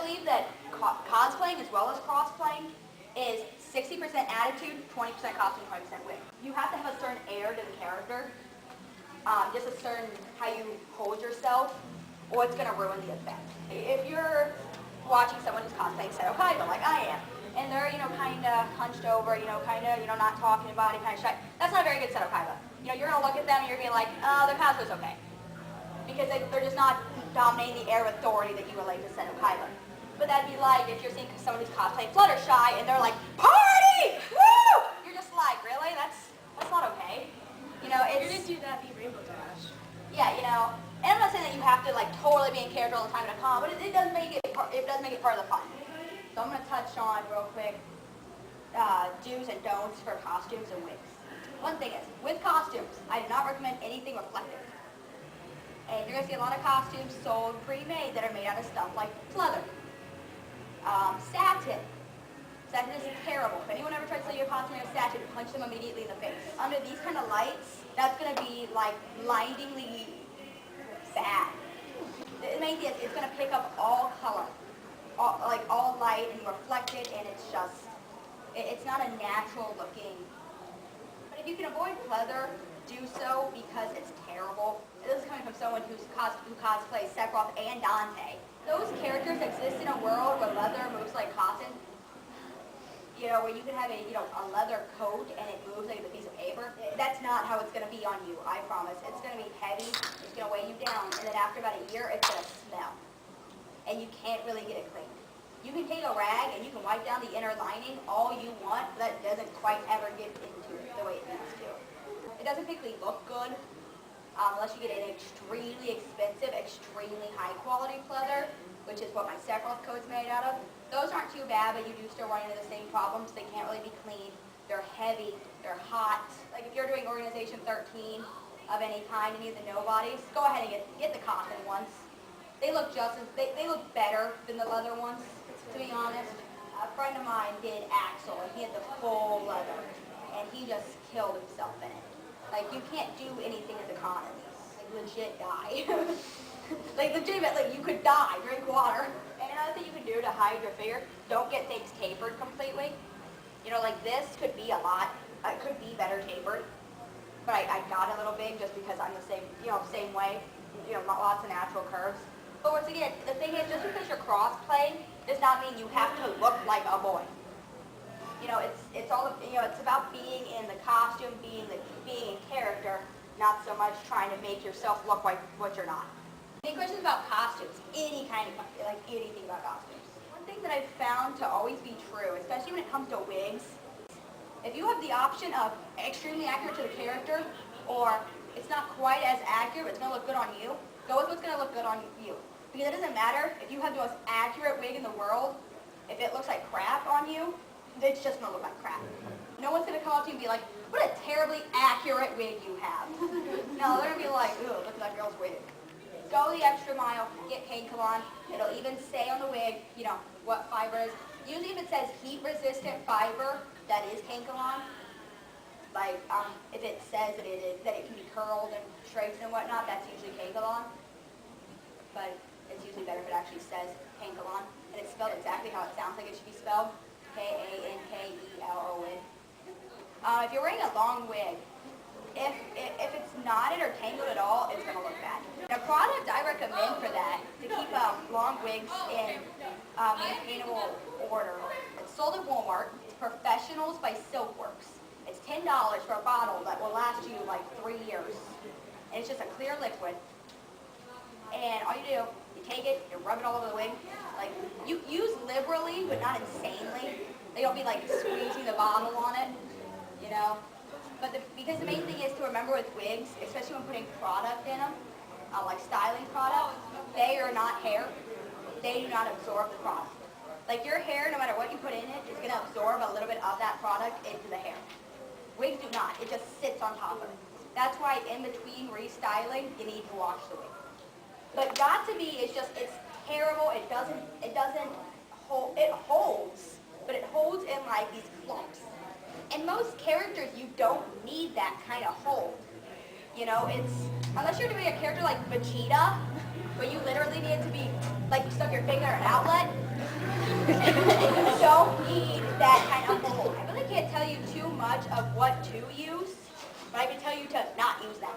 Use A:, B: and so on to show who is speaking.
A: believe that cosplaying as well as cross-playing is 60% attitude, 20% costume, 20% wig. You have to have a certain air to the character, just a certain how you hold yourself, or it's going to ruin the effect. If you're watching someone who's cosplaying Seto Kaiba, like I am, and they're, kind of hunched over, kind of, not talking about it, kind of shy, that's not a very good Seto Kaiba. You're going to look at them and you're going to be like, oh, their cosplay's okay. Because they're just not dominating the air of authority that you relate to Seto Kaiba. But that'd be like if you're seeing someone who's cosplaying Fluttershy and they're like, party! Woo! You're just like, really? That's not okay. It's...
B: You're going to do that, be Rainbow Dash.
A: Yeah, and I'm not saying that you have to totally be in character all the time in a con, but it does make it part of the fun. So I'm going to touch on real quick do's and don'ts for costumes and wigs. One thing is, with costumes, I do not recommend anything reflective. And you're going to see a lot of costumes sold pre-made that are made out of stuff like leather. Satin. Satin is terrible. If anyone ever tries to sell you a costume made of satin, punch them immediately in the face. Under these kind of lights, that's going to be blindingly bad. The main thing is it's going to pick up all color, all light, and reflect it, and it's not a natural looking. But if you can avoid leather, do so because it's terrible. This is coming from someone who cosplays Sephiroth and Dante. Those characters exist in a world where leather moves like cotton. Where you can have a leather coat and it moves like a piece of paper. That's not how it's going to be on you, I promise. It's going to be heavy, it's going to weigh you down, and then after about a year, it's going to smell. And you can't really get it clean. You can take a rag and you can wipe down the inner lining all you want, but that doesn't quite ever get into it the way it needs to. It doesn't particularly look good unless you get an extremely expensive, extremely high quality pleather, which is what my Sephiroth coat's made out of. Those aren't too bad, but you do still run into the same problems. They can't really be clean. They're heavy. They're hot. Like if you're doing Organization 13 of any kind, any of the nobodies, go ahead and get the cotton ones. They look they look better than the leather ones, to be honest. A friend of mine did Axel, and he had the full leather, and he just killed himself in it. Like, you can't do anything at the con in these. Legit die. Legitimately, you could die. Drink water. And another thing you can do to hide your figure, don't get things tapered completely. Like this could be it could be better tapered. But I got a little big just because I'm the same way. Lots of natural curves. But once again, the thing is, just because you're cross-playing does not mean you have to look like a boy. It's all it's about being in the costume, being in character, not so much trying to make yourself look like what you're not. Any questions about costumes? Anything about costumes? One thing that I've found to always be true, especially when it comes to wigs, if you have the option of extremely accurate to the character, or it's not quite as accurate, but it's going to look good on you, go with what's going to look good on you. Because it doesn't matter if you have the most accurate wig in the world, if it looks like crap on you, it's just going to look like crap. No one's going to come up to you and be like, what a terribly accurate wig you have. No, they're going to be like, ooh, look at that girl's wig. Go the extra mile, get Kankalon. It'll even say on the wig, what fiber is. Usually if it says heat-resistant fiber, that is Kankalon. Like, if it says that it can be curled and straightened and whatnot, that's usually Kankalon. But it's usually better if it actually says Kankalon. And it's spelled exactly how it sounds like it should be spelled. Kankelon. If you're wearing a long wig, if it's knotted or tangled at all, it's going to look bad. The product I recommend for that, to keep long wigs in maintainable order, it's sold at Walmart. It's Professionals by Silkworks. It's $10 for a bottle that will last you like 3 years. And it's just a clear liquid. And all you do, you take it, you rub it all over the wig. Like, you use liberally, but not insanely. They don't be like squeezing the bottle on it, But because the main thing is to remember with wigs, especially when putting product in them, like styling product, they are not hair. They do not absorb the product. Like your hair, no matter what you put in it, is going to absorb a little bit of that product into the hair. Wigs do not. It just sits on top of it. That's why in between restyling, you need to wash the wig. But got to be is just, it's terrible. It doesn't hold, it holds, but it holds in like these clumps. And most characters, you don't need that kind of hold. It's, unless you're doing a character like Vegeta, where you literally need it to be, like you stuck your finger in an outlet, Don't need that kind of hole. I really can't tell you too much of what to use, but I can tell you to not use that.